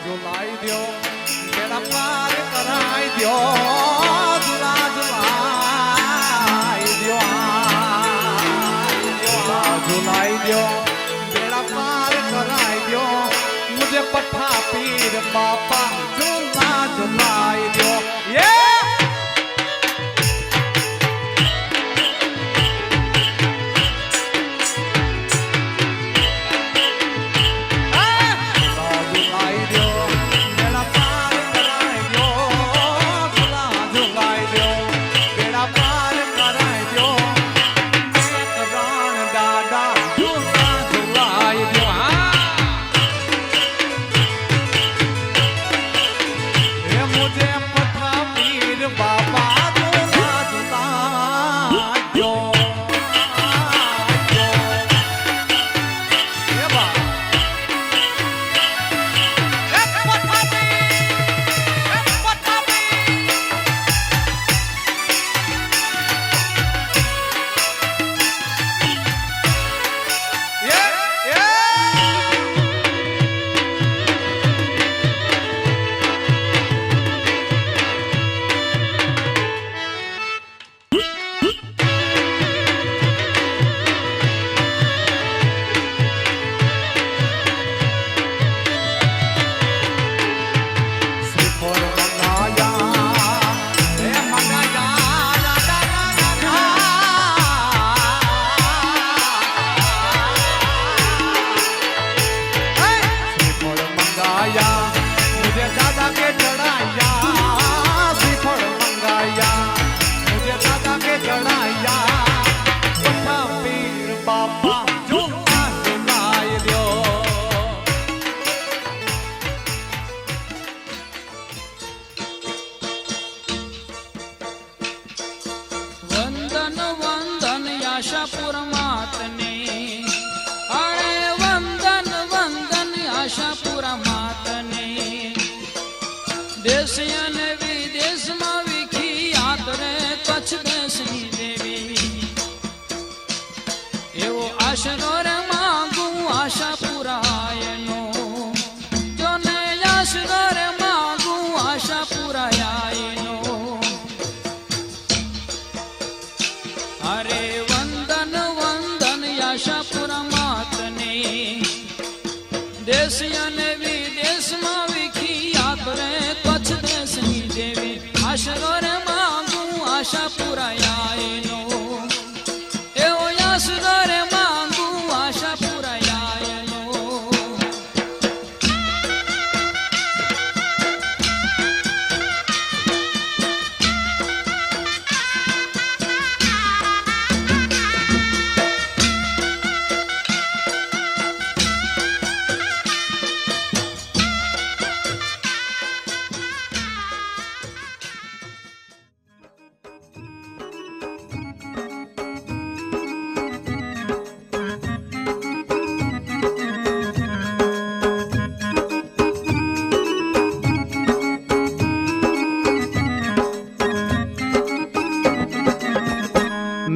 ઝુલાઈ દ્યો બેડા પાર કરાઈ દ્યો ઝુલા ઝુલાઈ દ્યો ઝુલાઈ દ્યો બેડા પાર કરાઈ દ્યો મુझे पठा पीर बापा झूला झुलाई द्यो ये आशापुर मातने अरे वंदन वंदन आशापुर मातने देश અને વિદેશમાં વિખ્યાત રે કચ્છ દેશની દેવી એવો આશરો રે માંગુ આશાપુરાયનો જોને આશરો રે માંગુ આશાપુરાયનો અરે आशापुर मातने देश અને વિદેશમાં વિખ્યાત રે કચ્છ દેશની દેવી આશરો રે માંગુ આશાપુરાયનો એવો આશરો રે માંગુ આશાપુરાયનો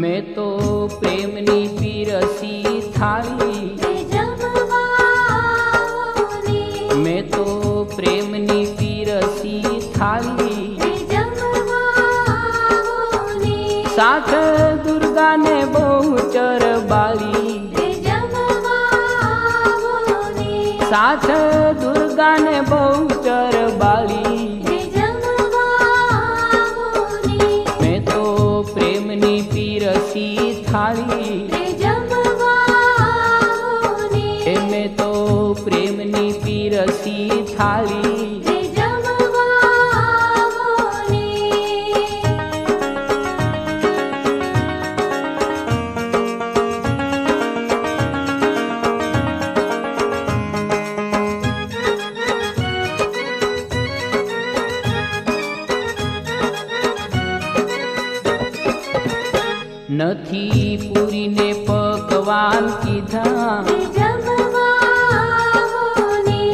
मैं तो प्रेमनी पीरसी थाली मैं तो प्रेमनी पीरसी थाली साथ दुर्गा ने बहुचर बाली साथ दुर्गा ने बहुचर बाली थाली मैं तो प्रेमनी पीरसी थाली नथी पूरी ने पकवान कीधा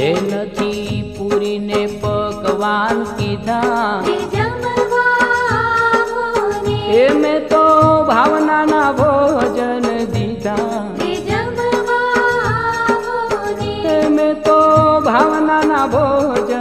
ए नथी पूरी ने पकवान कीधा ए मैं तो भावना ना भोजन दीधा ए मैं तो भावना ना भोजन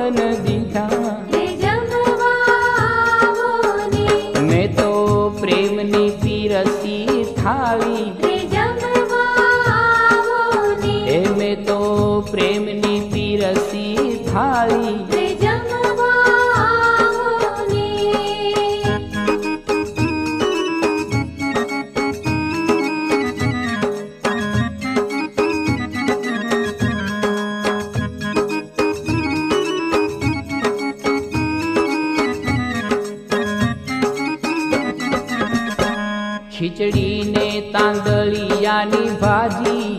ખીચડી ને તાંદળિયાની ભાજી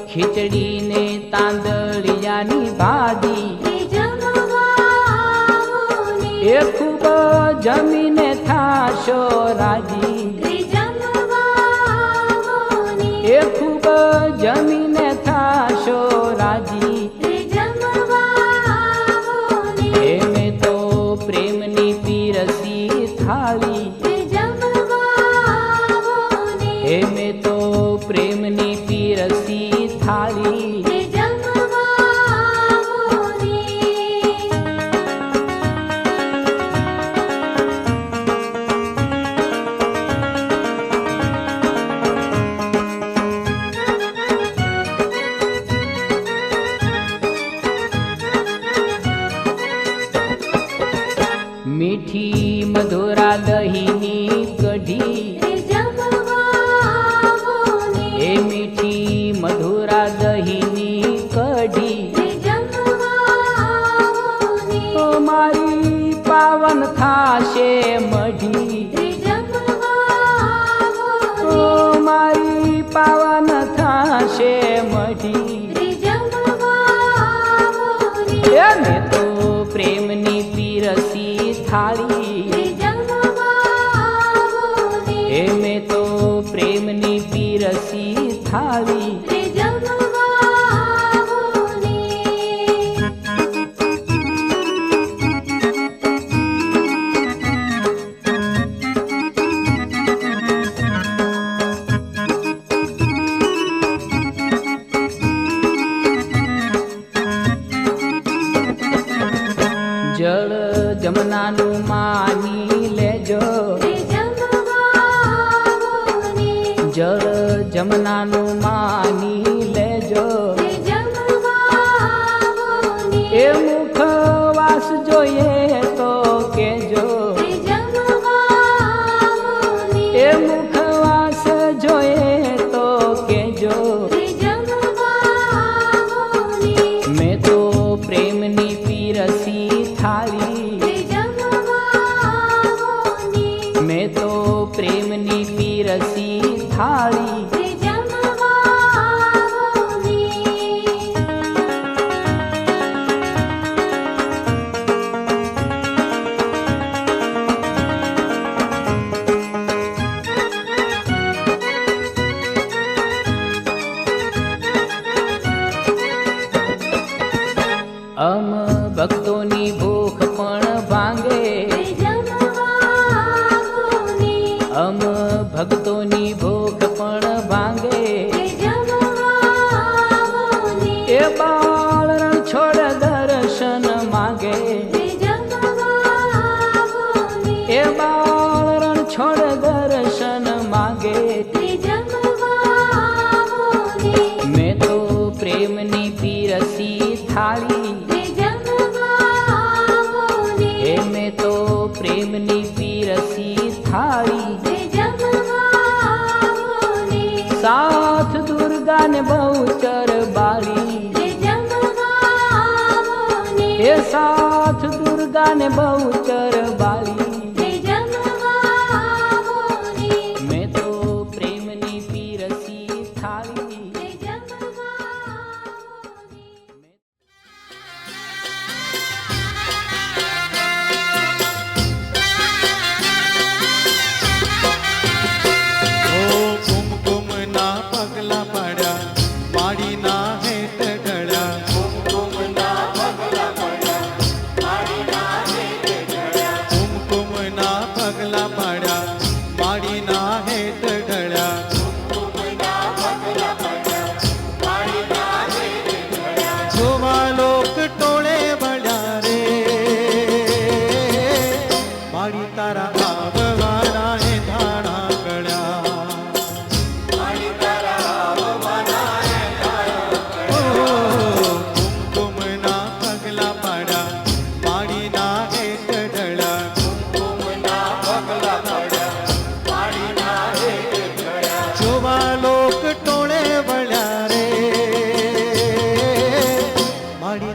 ખીચડી ને તાંદળિયાની ભાજી એ ખૂબ જમીને થાશો રાજી એ ખૂબ જમીને થાશો રાજી એમે તો પ્રેમની પીરસી થાળી એમે તો પ્રેમની પીરસી થાળી મીઠી મધુરા દહીંની કઢી એ મીઠી મધુરા દહીંની કઢી તો મારી પાવન થાશે મઢી તો મારી પાવન થાશે મઢી એમે તો પ્રેમની પીરસી થાળી એમે તો પ્રેમની પીરસી થાળી જળ જમનાનું માની લેજો જળ જમનાનું માની લેજો એ મુખવાસ જોઈએ તો કેજો એ મુખવાસ જોઈએ તો કેજો મેં તો પ્રેમની પીરસી થાળી મેં તો પ્રેમની પીરસી થાળી ભક્તોની ભૂખ પણ ભાંગે ભક્તોની ભૂખ પણ ભાંગે એ બાળ છોડ દર્શન માગે એ બાળ છોડ દર્શન માગે મેં તો પ્રેમની પીરસી થાળી મેં તો પ્રેમની પીરસી થાળી સાથ દુર્ગા ને બહુચર બાળી એ સાથ દુર્ગા ને બહુચર બાળી મેં તો પ્રેમની પીરસી થાળી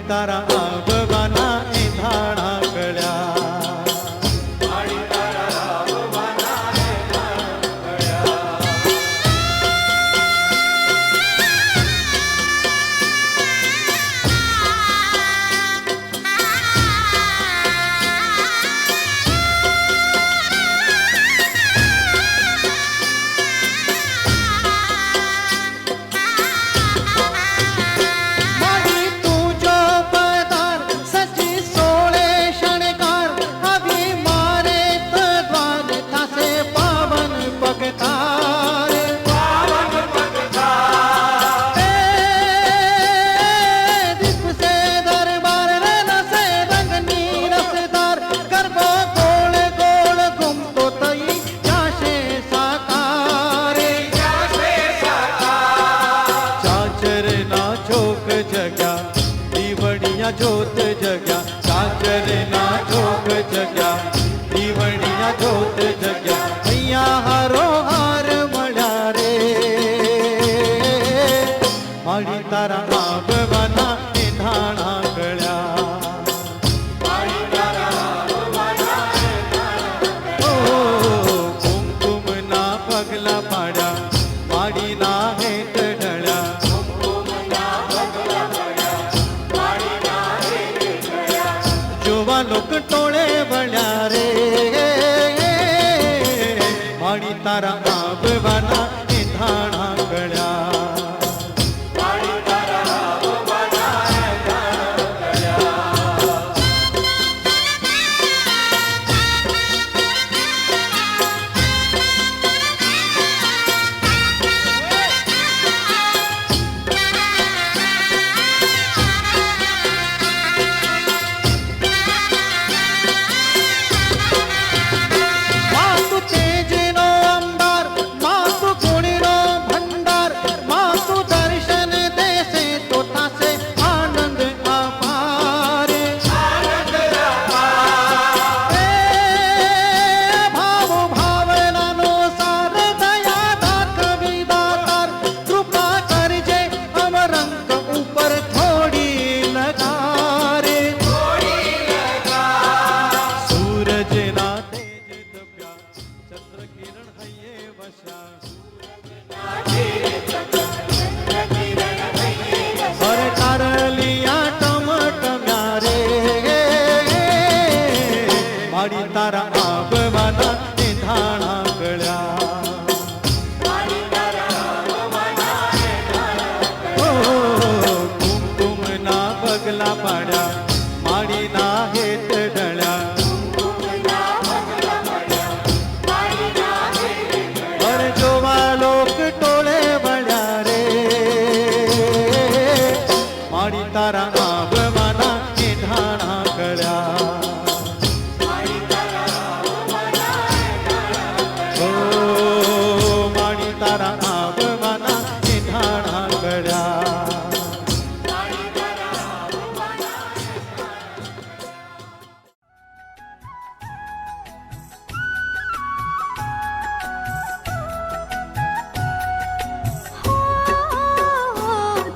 તારા ભગવાના એ ધાણા ગળ્યા દીવડિયા જોત જગ્યા સાચરના જોગ જગ્યા દીવડિયા જોત જગ્યા અહીંયા હારો હાર મળ્યા રે મારી તારા આવવાના એંધાણા ગળ્યા કુમકુમના પગલા પાડ્યા માડીના હેત ઢળ્યા જોવા લોક ટોળે વળ્યા રે માડી તારા આવવાના એંધાણા ગળ્યા માતુ તેજનો અંબાર માતુ ગુણનો ભંડાર માતુ દર્શન દેશે તો થાશે આનંદ અપાર એ ભાવ ભાવનાનો સાર દયા દાત વિદાતાર કૃપા કરજે અમરંક ઉપર થોડી લગારે સૂરજના તેજ દબ્યા ચંદ્ર કિરણ હૈયે વસ્યા હર તારલિયા ટમટમ્યા રે માડી તારા આવવાના એંધાણા ગળ્યા કુમકુમના પગલા પાડ્યા માડીના હેત ઢળ્યા પર જોવા લોક ટોળે વળ્યા રે માડી તારા આવવાના એંધાણા ગળ્યા ઓ માડી તારા આવવાના એંધાણા ગળ્યા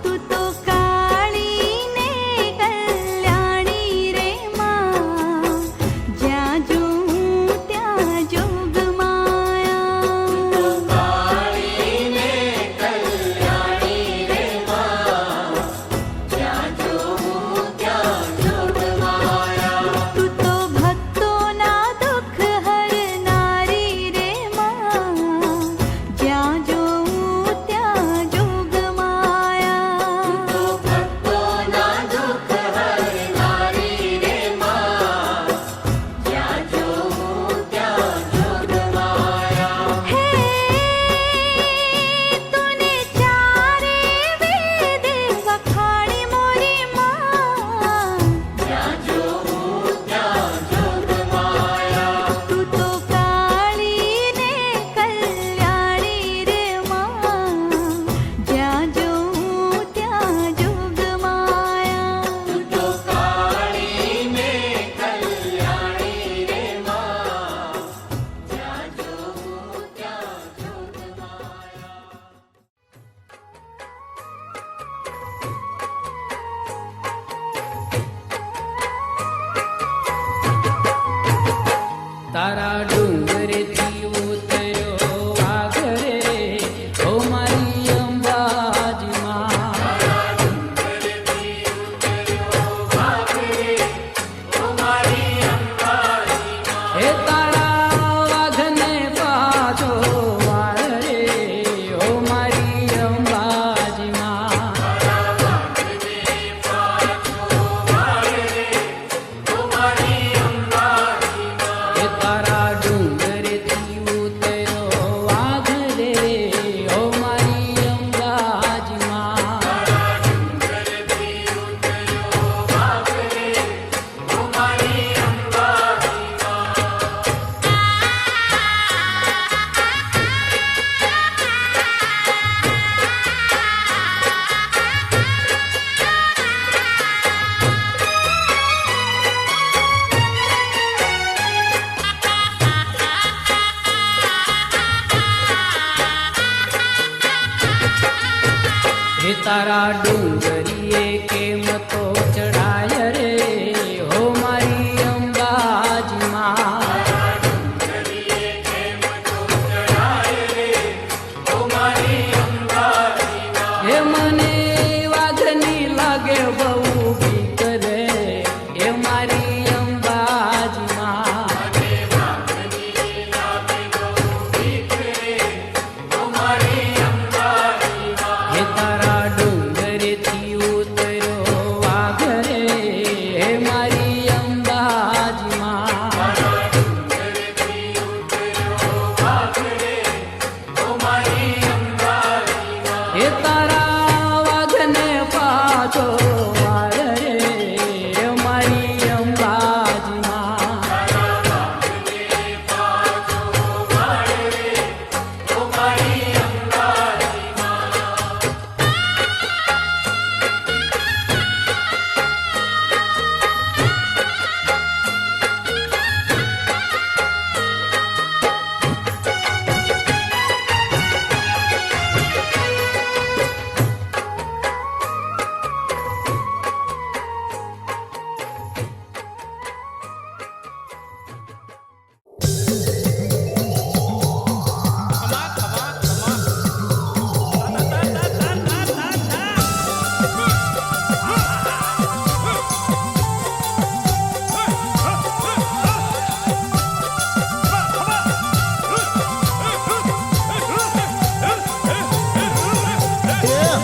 તું તો કાળી ને તારા ડુંગરીએ કેમ તો ચડાય રે હો મારી અંબાજી માં હે મને વાઘની લાગે બહુ બીક રે હે મારી અંબાજી માં હે તારા ડુંગરેથી ઉતર્યો વાઘ રે હે મારી અંબાજી માં હે તારા વાઘને પાછો વાર રે હે મારી અંબાજી માં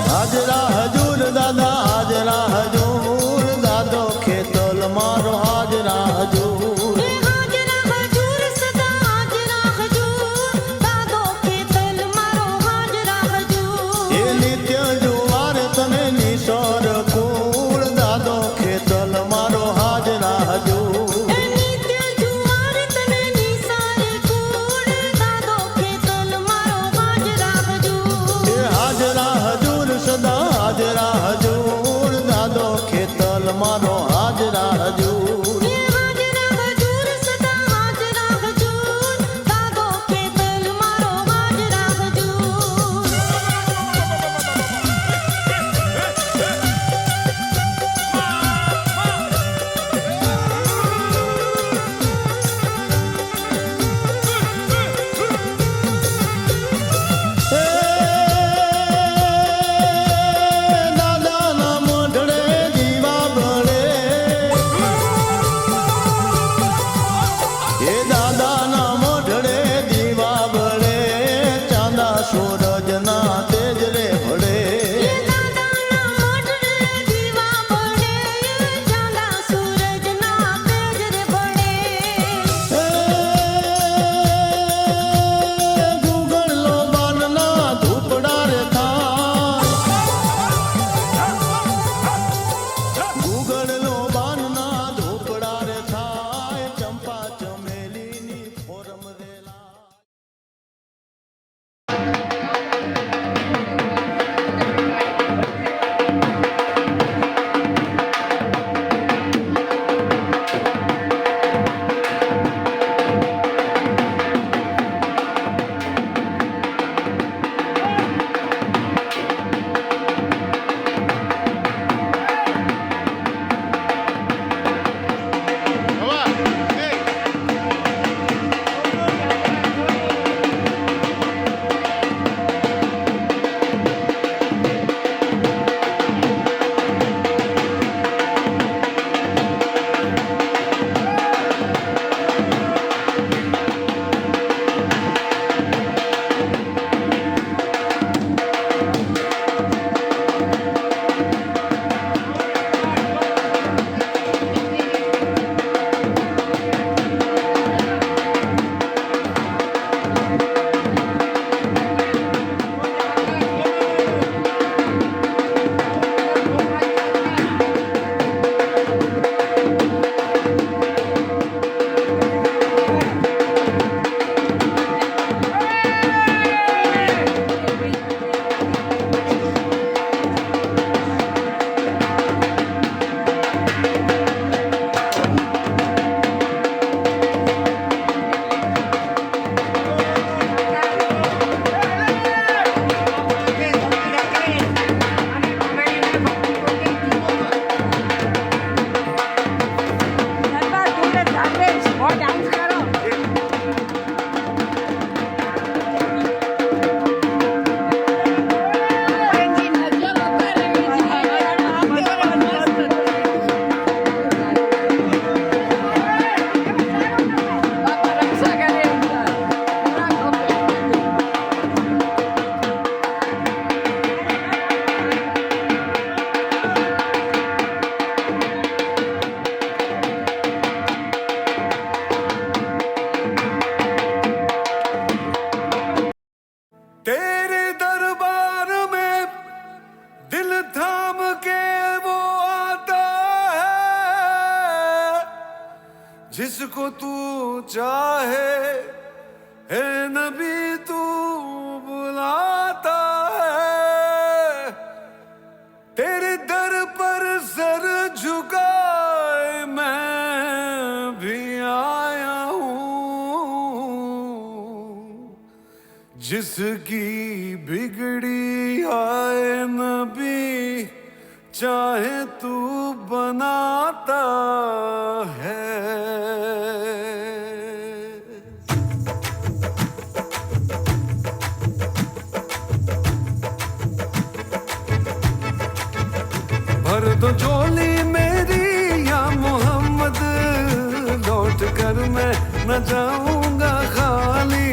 હાજરા હજૂર દાદા હાજરા હજૂર દાદો ખેતલ મારો હાજરા હજૂર હાજરા હજૂર સદા હાજરા હજૂર દાદો ખેતલ મારો હાજરા હજૂર એ નિત્ય જુવાર તને નિસર કુળ દાદો ખેતલ મારો હાજરા હજૂર નિત્ય જુવાર તને નિસાર કુળ દાદો ખેતલ મારો હાજરા હજૂર એ હાજરા હજૂર સદા હાજરા હજૂર દાદો ખેતલ મારો હાજરા હજૂર હાજરા હજૂર સદા હાજરા હજૂર દાદો ખેતલ મારો હાજરા હજૂર દાદાના મોઢડે જીવા બળે जिसको तू चाहे है नबी तू बुलाता है, तेरे दर पर सर झुकाए मैं भी आया हूँ। जिसकी बिगड़ी आए नबी चाहे तू बनाता है। भर दो झोली मेरी या मोहम्मद, लौट कर मैं न जाऊंगा खाली।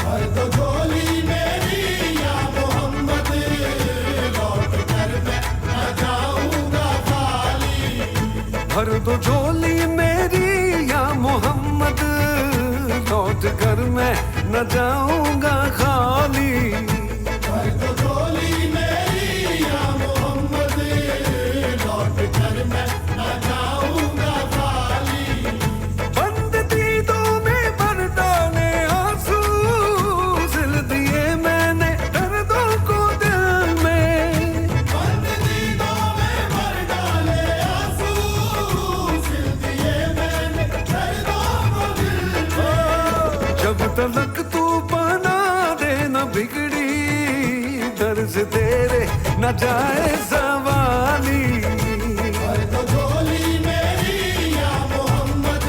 भर दो झोली मेरी या मोहम्मद, लौट कर मैं न जाऊंगा खाली। भर दो झोली मेरी या मोहम्मद, लौट कर मैं न जाऊंगा खाली। भर दो झोली मेरी या मोहम्मद, लौट कर मैं न जाऊंगा खाली। बंद दीदों में भर डाले आंसू, सिल दिए मैंने दर्दों को दिल में। बंद दीदों में भर डाले आंसू, सिल दिए मैंने दर्दों को दिल में। जब तलक तू बना दे न बिगड़ी, दर से तेरे न जाए सवाली। भर दो झोली मेरी या मोहम्मद,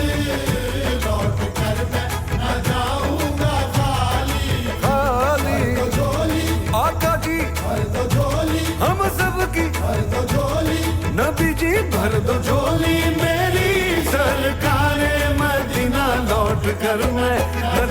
लौट कर मैं न जाऊंगा खाली। खाली भर दो झोली, आका जी भर दो झोली, हम सब की भर दो झोली, नबी जी भर दो झोली मेरी, सरकारे मदीना लौट कर मैं न